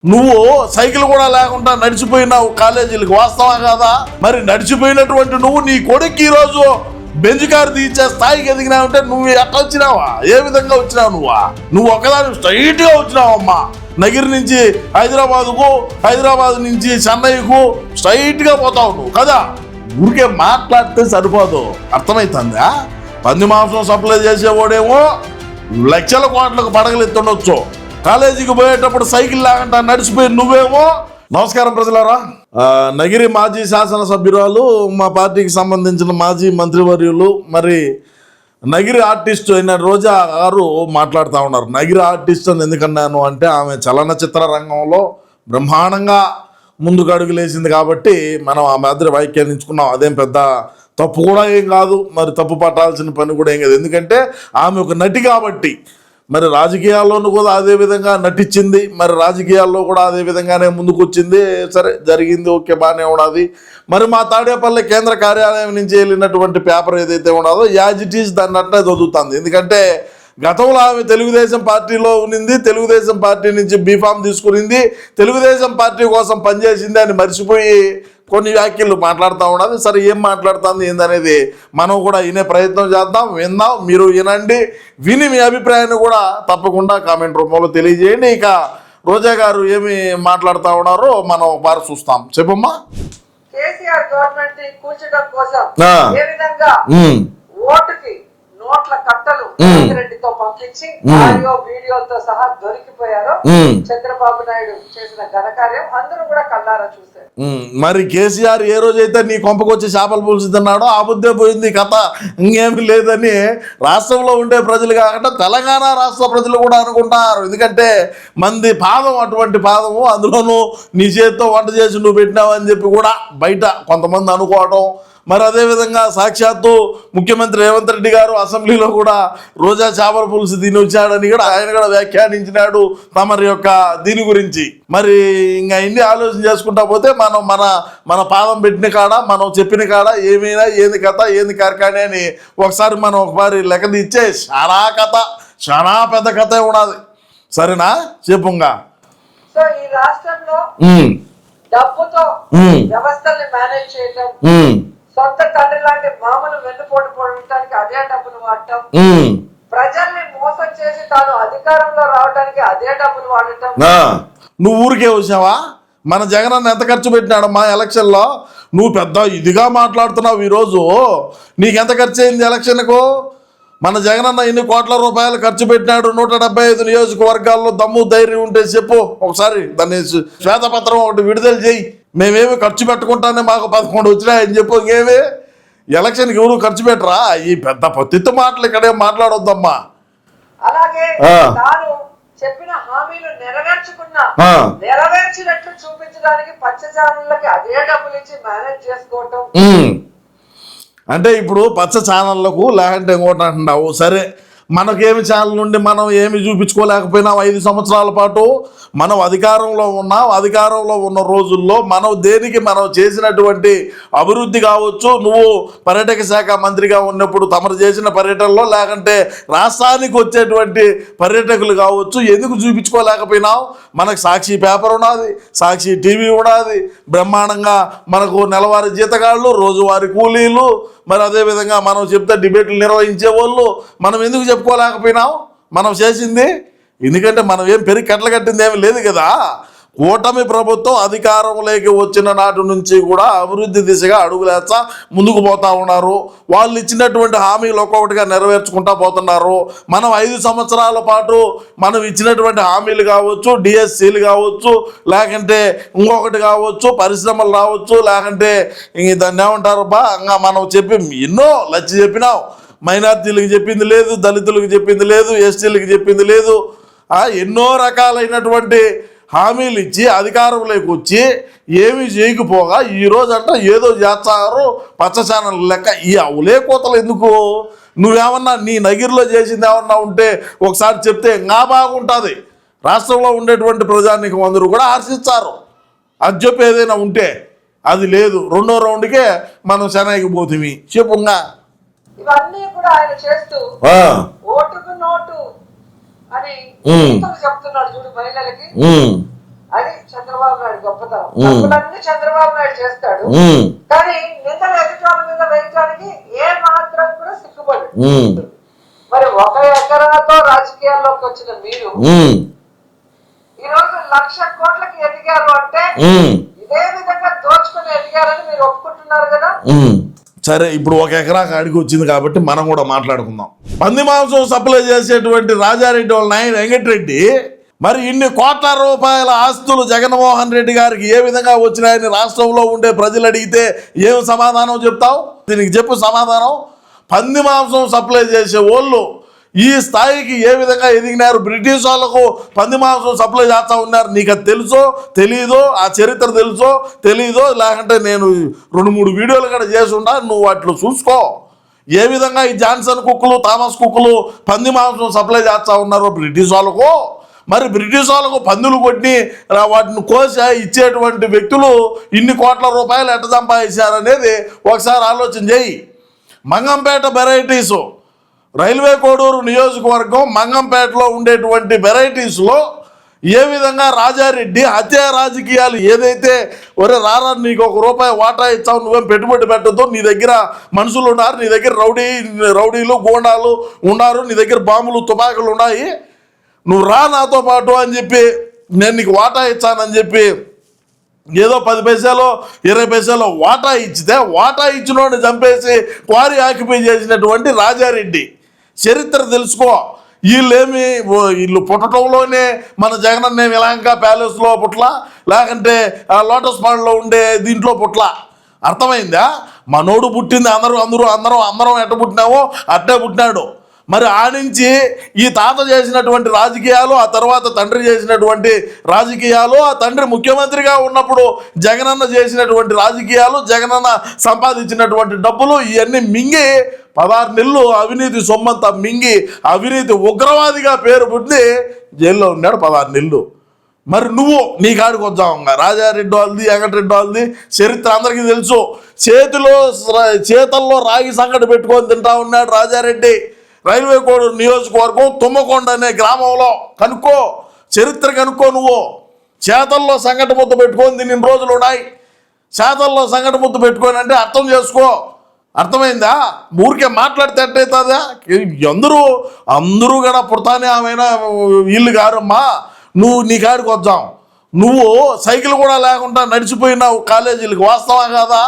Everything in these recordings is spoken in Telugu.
నువ్వు సైకిల్ కూడా లేకుండా నడిచిపోయినావు కాలేజీలకు, వాస్తవా కాదా? మరి నడిచిపోయినటువంటి నువ్వు నీ కొడుకు ఈరోజు బెంచ్ కారు తీర్చే స్థాయికి ఎదిగినావంటే నువ్వు ఎట్లా వచ్చినావా? ఏ విధంగా వచ్చినావు? నువ్వు ఒకదాని స్ట్రైట్ గా వచ్చినావమ్మా. నగిరి నుంచి హైదరాబాద్ నుంచి చెన్నైకు స్ట్రైట్ గా పోతావు నువ్వు కదా. ఊరికే మాట్లాడితే సరిపోదు, అర్థమవుతుందా? పంది మాంసం సప్లై చేసేవాడేమో లక్షల కోట్లకు పడగలు ఎత్తుండొచ్చు, కాలేజీకి పోయేటప్పుడు సైకిల్ లేకుండా నడిచిపోయి నువ్వేమో. నమస్కారం ప్రజలారా. నగిరి మాజీ శాసనసభ్యురాలు, మా పార్టీకి సంబంధించిన మాజీ మంత్రివర్యులు, మరి నగిరి ఆర్టిస్ట్ అయిన రోజా గారు మాట్లాడుతూ ఉన్నారు. నగిరి ఆర్టిస్ట్ అని ఎందుకన్నాను అంటే ఆమె చలనచిత్ర రంగంలో బ్రహ్మాండంగా ముందుకు అడుగులేసింది కాబట్టి మనం ఆమె దగ్గర వ్యాఖ్యానించుకున్నాం. అదేం పెద్ద తప్పు కూడా ఏం కాదు, మరి తప్పు పట్టాల్సిన పని కూడా ఏం కాదు. ఎందుకంటే ఆమె ఒక నటి కాబట్టి. మరి రాజకీయాల్లోనూ కూడా అదే విధంగా నటించింది, మరి రాజకీయాల్లో కూడా అదే విధంగానే ముందుకు వచ్చింది. సరే, జరిగింది, ఓకే, బాగానే ఉన్నది. మరి మా తాడేపల్లి కేంద్ర కార్యాలయం నుంచి వెళ్ళినటువంటి పేపర్ ఏదైతే ఉన్నదో యాజ్ ఇట్ ఈజ్ దాన్ని అట్లా చదువుతుంది. ఎందుకంటే గతంలో ఆమె తెలుగుదేశం పార్టీలో ఉన్నింది, తెలుగుదేశం పార్టీ నుంచి బీఫామ్ తీసుకునింది, తెలుగుదేశం పార్టీ కోసం పనిచేసింది అని మర్చిపోయి కొన్ని వ్యాఖ్యలు మాట్లాడుతూ ఉన్నది. సరే, ఏం మాట్లాడుతుంది ఏందనేది మనం కూడా వినే ప్రయత్నం చేద్దాం, విందాం. మీరు వినండి, విని మీ అభిప్రాయాన్ని కూడా తప్పకుండా కామెంట్ రూపంలో తెలియజేయండి. ఇక రోజా గారు ఏమి మాట్లాడుతూ ఉన్నారో మనం ఒకసారి చూస్తాం. చెప్పమ్మా. కేసీఆర్ గవర్నమెంట్ ని కూల్చడం కోసం ఏ విధంగా ఓటుకి నోట్ల కట్టలు రెడ్డితో పంపించి ఆడియో వీడియోలతో సహా దొరికిపోయారో చంద్రబాబు నాయుడు చేసిన ఘనకార్యం అందరూ కూడా కళ్ళారా చూశారు. మరి కేసీఆర్ ఏ రోజైతే నీ కొంపకొచ్చి చేపలు పులుసు తిన్నాడో ఆ బుద్ధే పోయింది, కథ ఇంకేమి లేదని రాష్ట్రంలో ఉండే ప్రజలు కాకుండా తెలంగాణ రాష్ట్ర ప్రజలు కూడా అనుకుంటారు. ఎందుకంటే మంది పాదం అటువంటి పాదము, అందులోనూ నీ చేతితో వంట చేసి నువ్వు పెట్టినావు అని చెప్పి కూడా బయట కొంతమంది అనుకోవడం. మరి అదేవిధంగా సాక్షాత్తు ముఖ్యమంత్రి రేవంత్ రెడ్డి గారు అసెంబ్లీలో కూడా రోజా చేపల పులుసు తిని వచ్చాడని కూడా ఆయన కూడా వ్యాఖ్యానించినాడు తమరి యొక్క దీని గురించి. మరి ఇంకా ఇన్ని ఆలోచన చేసుకుంటా పోతే మనం మన పాదం పెట్టిన కాడ, మనం చెప్పిన కాడ ఏమైనా ఏంది కథ, ఏంది కార్ఖానే అని ఒకసారి మనం ఒకసారి లెక్క తీచ్చే చాలా పెద్ద కథ ఉన్నది. సరేనా? చెప్పుగా. సో ఈ రాష్ట్రంలో డబ్బుతో వ్యవస్థల్ని మేనేజ్ చేయటం, సొంత తండ్రి లాంటి మామూలు వెన్నుపోటు పోవడానికి అదే డబ్బులు వాడటం, ప్రజల్ని మోసం చేసి తాను అధికారంలో రావడానికి అదే డబ్బులు వాడటం. నువ్వు ఊరికే వచ్చావా? మన జగన్ అన్న ఎంత ఖర్చు పెట్టినాడు మా ఎలక్షన్లో? నువ్వు పెద్ద ఇదిగా మాట్లాడుతున్నావు. ఈరోజు నీకెంత ఖర్చు అయింది ఎలక్షన్కు? మన జగనన్న ఎన్ని కోట్ల రూపాయలు ఖర్చు పెట్టినాడు 175 నియోజకవర్గాల్లో? దమ్ము ధైర్యం ఉంటే చెప్పు ఒకసారి, దాన్ని శ్వేతపత్రం ఒకటి విడుదల చేయి. మేమేమి ఖర్చు పెట్టుకుంటానే మాకు 11 వచ్చినాయని చెప్పు. ఇంకేమి ఎలక్షన్కి ఎవరు ఖర్చు పెట్టరా? ఈ పెద్ద పత్తిత్తు మాటలు ఇక్కడే మాట్లాడొద్దమ్మా. అలాగే తాను చెప్పిన హామీలు నెరవేర్చినట్లు చూపించడానికి పచ్చ ఛానళ్ళకి అదే డబ్బులు ఇచ్చి మేనేజ్ చేసుకోవటం. అంటే ఇప్పుడు పచ్చ ఛానళ్లకు లేకంటే ఇంకోటి అంటున్నావు. సరే, మనకేమి ఛానల్ నుండి మనం ఏమి చూపించుకోలేకపోయినాం 5 సంవత్సరాల పాటు. మనం అధికారంలో ఉన్నాం. అధికారంలో ఉన్న రోజుల్లో మనం దేనికి మనం చేసినటువంటి అభివృద్ధి కావచ్చు, నువ్వు పర్యాటక శాఖ మంత్రిగా ఉన్నప్పుడు తమరు చేసిన పర్యటనలో, లేకంటే రాష్ట్రానికి వచ్చేటువంటి పర్యాటకులు కావచ్చు, ఎందుకు చూపించుకోలేకపోయినావు? మనకు సాక్షి పేపర్ ఉన్నది, సాక్షి టీవీ ఉన్నది, బ్రహ్మాండంగా మనకు నెలవారీ జీతగాళ్ళు, రోజువారీ కూలీలు, మరి అదేవిధంగా మనం చెప్తే డిబేట్లు నిర్వహించే వాళ్ళు. మనం ఎందుకు చెప్పుకోలేకపోయినాం మనం చేసింది? ఎందుకంటే మనం ఏం పెరిగి కట్టలు కట్టింది ఏమి లేదు కదా. కూటమి ప్రభుత్వం అధికారంలోకి వచ్చిన నాటి నుంచి కూడా అభివృద్ధి దిశగా అడుగులేస్తా ముందుకు పోతా ఉన్నారు. వాళ్ళు ఇచ్చినటువంటి హామీలు ఒక్కొక్కటిగా నెరవేర్చుకుంటా పోతున్నారు. మనం 5 సంవత్సరాల పాటు మనం ఇచ్చినటువంటి హామీలు కావచ్చు, డిఎస్సీలు కావచ్చు, లేకంటే ఇంకొకటి కావచ్చు, పరిశ్రమలు రావచ్చు, లేకంటే దాన్ని ఏమంటారు ఇంకా మనం చెప్పి ఎన్నో లచ్చి చెప్పినాం. మైనార్టీలకు చెప్పింది లేదు, దళితులకు చెప్పింది లేదు, ఎస్టీలకు చెప్పింది లేదు. ఎన్నో రకాలైనటువంటి హామీలు ఇచ్చి అధికారంలోకి వచ్చి ఏమీ చేయకపోగా ఈరోజు అంటే ఏదో చేస్తారు పచ్చ ఛానల్ లెక్క. ఈ అవులే కోతలు ఎందుకు? నువ్వేమన్నా నీ నగిరిలో చేసింది ఏమన్నా ఉంటే ఒకసారి చెప్తే ఇంకా బాగుంటుంది. రాష్ట్రంలో ఉండేటువంటి ప్రజానీకం అందరూ కూడా హర్షిస్తారు. అది చెప్పి ఏదైనా ఉంటే. అది లేదు. 2వ రౌండ్కే మనం చెన్నైకి పోతుంది. చెప్పుగా. ఇవన్నీ కూడా ఆయన చేస్తూ ఓటుకు నోటు అని చెప్తున్నాడు చూడు మహిళలకి. అది చంద్రబాబు నాయుడు గొప్పతనం. తప్పులన్నీ చంద్రబాబు నాయుడు చేస్తాడు, కానీ నిందలు ఎదుటి మీద వేయడానికి ఏ మాత్రం కూడా సిగ్గుపడు. మరి 1 ఎకరాతో రాజకీయాల్లోకి వచ్చిన మీరు ఈ రోజు 1,00,000 కోట్లకి ఎదిగారు అంటే ఇదే విధంగా దోచుకుని ఎదిగారని మీరు ఒప్పుకుంటున్నారు కదా. సరే, ఇప్పుడు 1 ఎకరా కాడికి వచ్చింది కాబట్టి మనం కూడా మాట్లాడుకుందాం. పంది మాంసం సప్లై చేసేటువంటి రాజారెడ్డి వాళ్ళ నాయన వెంకటరెడ్డి మరి ఇన్ని కోట్ల రూపాయల ఆస్తులు జగన్మోహన్ రెడ్డి గారికి ఏ విధంగా వచ్చినాయని రాష్ట్రంలో ఉండే ప్రజలు అడిగితే ఏం సమాధానం చెప్తావు? దీనికి చెప్పు సమాధానం. పంది మాంసం సప్లై చేసే వాళ్ళు ఈ స్థాయికి ఏ విధంగా ఎదిగినారు? బ్రిటిష్ వాళ్ళకు పంది మాంసం సప్లై చేస్తూ ఉన్నారు. నీకు అది తెలుసో తెలీదో, ఆ చరిత్ర తెలుసో తెలీదో, లేకుంటే నేను 2-3 వీడియోలు కూడా చేసి ఉంటా, నువ్వు వాటిలో చూసుకో ఏ విధంగా ఈ జాన్సన్ కుక్కలు థామస్ కుక్కలు పంది మాంసం సప్లై చేస్తూ ఉన్నారు బ్రిటిష్ వాళ్ళకు. మరి బ్రిటిష్ వాళ్ళకు పందులు కొట్టి వాటిని కోసి ఇచ్చేటువంటి వ్యక్తులు ఇన్ని కోట్ల రూపాయలు ఎట్ట సంపాదించారనేది ఒకసారి ఆలోచన చేయి. మంగంపేట వెరైటీసు, రైల్వే కోడూరు నియోజకవర్గం మంగంపేటలో ఉండేటువంటి వెరైటీస్లో ఏ విధంగా రాజారెడ్డి హత్య రాజకీయాలు ఏదైతే ఒరే రారా నీకు ₹1 వాటా ఇచ్చావు, నువ్వేం పెట్టుబడి పెట్టద్దు, నీ దగ్గర మనుషులు ఉన్నారు, నీ దగ్గర రౌడీలు గోండాలు ఉన్నారు, నీ దగ్గర బాంబులు తుపాకులు ఉన్నాయి, నువ్వు రా నాతో పాటు అని చెప్పి నేను నీకు వాటా ఇచ్చానని చెప్పి ఏదో 10 పైసలో 20 పైసలో వాటా ఇచ్చితే వాటా ఇచ్చినోడిని చంపేసి క్వారీ ఆక్యుపై చేసినటువంటి రాజారెడ్డి చరిత్ర తెలుసుకో. వీళ్ళు పుట్టడంలోనే మన జగనన్న యలహంక ప్యాలెస్లో పుట్ల, లేకంటే లోటస్ పాండ్లో ఉండే దీంట్లో పుట్ల. అర్థమైందా? మనోడు పుట్టింది అందరం ఎట్ట పుట్టినావో అట్టే పుట్టినాడు. మరి ఆ నుంచి ఈ తాత చేసినటువంటి రాజకీయాలు, ఆ తర్వాత తండ్రి చేసినటువంటి రాజకీయాలు, ఆ తండ్రి ముఖ్యమంత్రిగా ఉన్నప్పుడు జగనన్న చేసినటువంటి రాజకీయాలు, జగనన్న సంపాదించినటువంటి డబ్బులు ఇవన్నీ మింగి 16 నెలలు అవినీతి సొమ్మంతా మింగి అవినీతి ఉగ్రవాదిగా పేరు పుట్టి జైల్లో ఉన్నాడు 16 నెలలు. మరి నువ్వు నీ కాడికి వచ్చావు రాజారెడ్డి వాళ్ళది వెంకటరెడ్డి వాళ్ళది చరిత్ర అందరికీ తెలుసు. చేతల్లో రాగి సంగటి పెట్టుకొని తింటా ఉన్నాడు రాజారెడ్డి. రైల్వే కోడూరు నియోజకవర్గం తుమ్మకొండ అనే గ్రామంలో కనుక్కో, చరిత్ర కనుక్కో. నువ్వు చేతల్లో సంగటి ముద్ద పెట్టుకొని తిన్న రోజులు ఉన్నాయి. చేతల్లో సంగటి ముద్ద పెట్టుకొని అంటే అర్థం చేసుకో. అర్థమైందా? ఊరికే మాట్లాడితే ఎట్టయితుందా? అందరూ కూడా పుడతానే ఆమెనా వీళ్ళు గారమ్మా. నువ్వు నీ కాడికి వచ్చావు, నువ్వు సైకిల్ కూడా లేకుండా నడిచిపోయినావు కాలేజీలకు, వాస్తవా కాదా?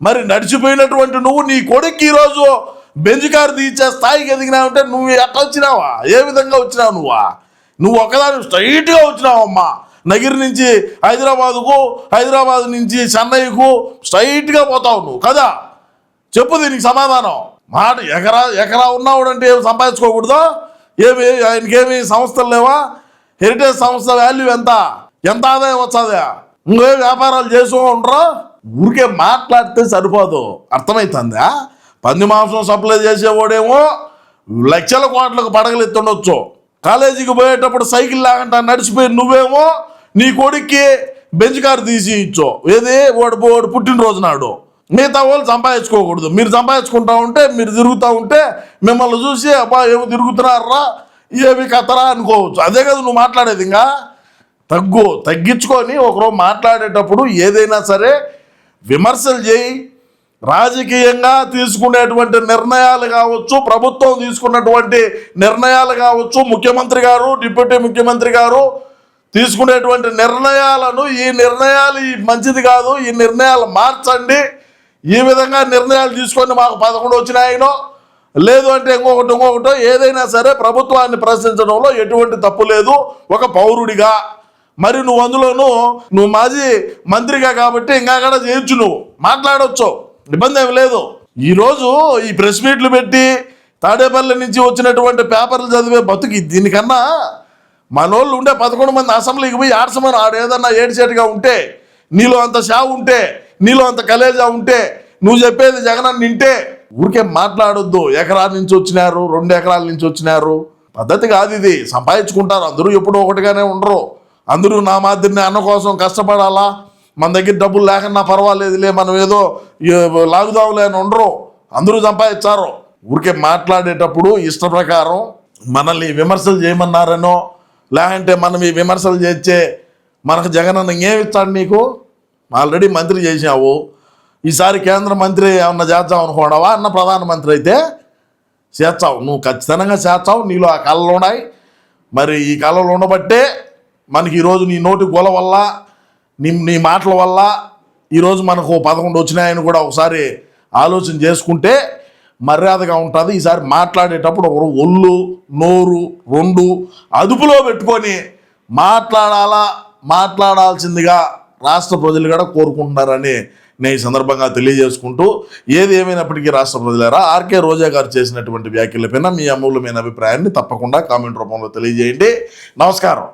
మరి నడిచిపోయినటువంటి నువ్వు నీ కొడుకు ఈరోజు బెంచ్ కారు తీర్చే స్థాయికి ఎదిగినావంటే నువ్వు ఎట్లా వచ్చినావా? ఏ విధంగా వచ్చినావు? నువ్వు ఒకదాని స్ట్రైట్గా వచ్చినావమ్మా. నగిరి నుంచి హైదరాబాద్ నుంచి చెన్నైకు స్ట్రైట్గా పోతావు నువ్వు కదా. చెప్పు దీనికి సమాధానం. మాట ఎకరా ఉన్నావుడంటే ఏమి సంపాదించుకోకూడదు? ఆయనకేమి సంస్థలు లేవా? హెరిటేజ్ సంస్థ వాల్యూ ఎంత ఆదాయం వచ్చాదా? ఇంకేం వ్యాపారాలు చేస్తూ ఉండరా? ఊరికే మాట్లాడితే సరిపోదు. అర్థమవుతుందా? పంది మాంసం సప్లై చేసేవాడేమో లక్షల కోట్లకు పడగలు ఎత్తుండొచ్చు. కాలేజీకి పోయేటప్పుడు సైకిల్ లేకుండా నడిచిపోయి నువ్వేమో నీ కొడుక్కి బెంచ్ కారు తీసి ఇచ్చో. ఏది వాడు పుట్టినరోజు నాడు. మిగతా వాళ్ళు సంపాదించుకోకూడదు. మీరు సంపాదించుకుంటా ఉంటే, మీరు తిరుగుతూ ఉంటే మిమ్మల్ని చూసి అబ్బా ఏమో తిరుగుతున్నారా, ఏమి కథరా అనుకోవచ్చు. అదే కదా నువ్వు మాట్లాడేది. ఇంకా తగ్గించుకొని ఒకరోజు మాట్లాడేటప్పుడు ఏదైనా సరే విమర్శలు చేయి. రాజకీయంగా తీసుకునేటువంటి నిర్ణయాలు కావచ్చు, ప్రభుత్వం తీసుకున్నటువంటి నిర్ణయాలు కావచ్చు, ముఖ్యమంత్రి గారు డిప్యూటీ ముఖ్యమంత్రి గారు తీసుకునేటువంటి నిర్ణయాలను ఈ నిర్ణయాలు మంచిది కాదు, ఈ నిర్ణయాలు మార్చండి, ఈ విధంగా నిర్ణయాలు తీసుకొని మాకు 11 వచ్చినాయనో లేదు అంటే ఇంకొకటో ఏదైనా సరే ప్రభుత్వాన్ని ప్రశ్నించడంలో ఎటువంటి తప్పు లేదు ఒక పౌరుడిగా. మరి నువ్వు మాజీ మంత్రిగా కాబట్టి ఇంకా కూడా చేయొచ్చు, నువ్వు మాట్లాడవచ్చు, ఇబ్బంది ఏమి లేదు. ఈరోజు ఈ ప్రెస్ మీట్లు పెట్టి తాడేపల్లి నుంచి వచ్చినటువంటి పేపర్లు చదివే బతుకి దీనికన్నా మనోళ్ళు ఉండే 11 మంది అసెంబ్లీకి పోయి ఆడసమని ఏదన్నా ఏడిచేటుగా ఉంటే, నీలో అంత షావు ఉంటే, నీలో అంత కలేజా ఉంటే, నువ్వు చెప్పేది జగనన్న వింటే ఊరికే మాట్లాడొద్దు. ఎకరాల నుంచి వచ్చినారు, 2 ఎకరాల నుంచి వచ్చినారు, పద్ధతి కాదు ఇది. సంపాదించుకుంటారు అందరూ, ఎప్పుడూ ఒకటిగానే ఉండరు. అందరూ నా మాదిరిని అన్న కోసం కష్టపడాలా, మన దగ్గర డబ్బులు లేకన్నా పర్వాలేదులే మనం ఏదో లాగుదావులే అని ఉండరు. అందరూ సంపాదించారు. ఊరికే మాట్లాడేటప్పుడు ఇష్ట ప్రకారం మనల్ని విమర్శలు చేయమన్నారనో, లేకంటే మనం ఈ విమర్శలు చేసే మనకు జగన్ అన్న ఏమిస్తాడు నీకు? ఆల్రెడీ మంత్రి చేసావు, ఈసారి కేంద్ర మంత్రి ఏమన్నా చేద్దాం అనుకోవడావా? అన్న ప్రధానమంత్రి అయితే చేస్తావు, నువ్వు ఖచ్చితంగా చేస్తావు, నీలో ఆ కళలు ఉన్నాయి. మరి ఈ కళలు ఉండబట్టే మనకి ఈరోజు నీ నోటి గోల వల్ల, నీ మాటల వల్ల ఈరోజు మనకు 11 వచ్చినాయని కూడా ఒకసారి ఆలోచన చేసుకుంటే మర్యాదగా ఉంటుంది. ఈసారి మాట్లాడేటప్పుడు ఒకరు ఒళ్ళు నోరు రెండు అదుపులో పెట్టుకొని మాట్లాడాల్సిందిగా రాష్ట్ర ప్రజలు కూడా కోరుకుంటున్నారని నేను ఈ సందర్భంగా తెలియజేసుకుంటూ, ఏది ఏమైనప్పటికీ రాష్ట్ర ప్రజలారా, ఆర్కే రోజా గారు చేసినటువంటి వ్యాఖ్యలపైన మీ అమూల్యమైన అభిప్రాయాన్ని తప్పకుండా కామెంట్ రూపంలో తెలియజేయండి. నమస్కారం.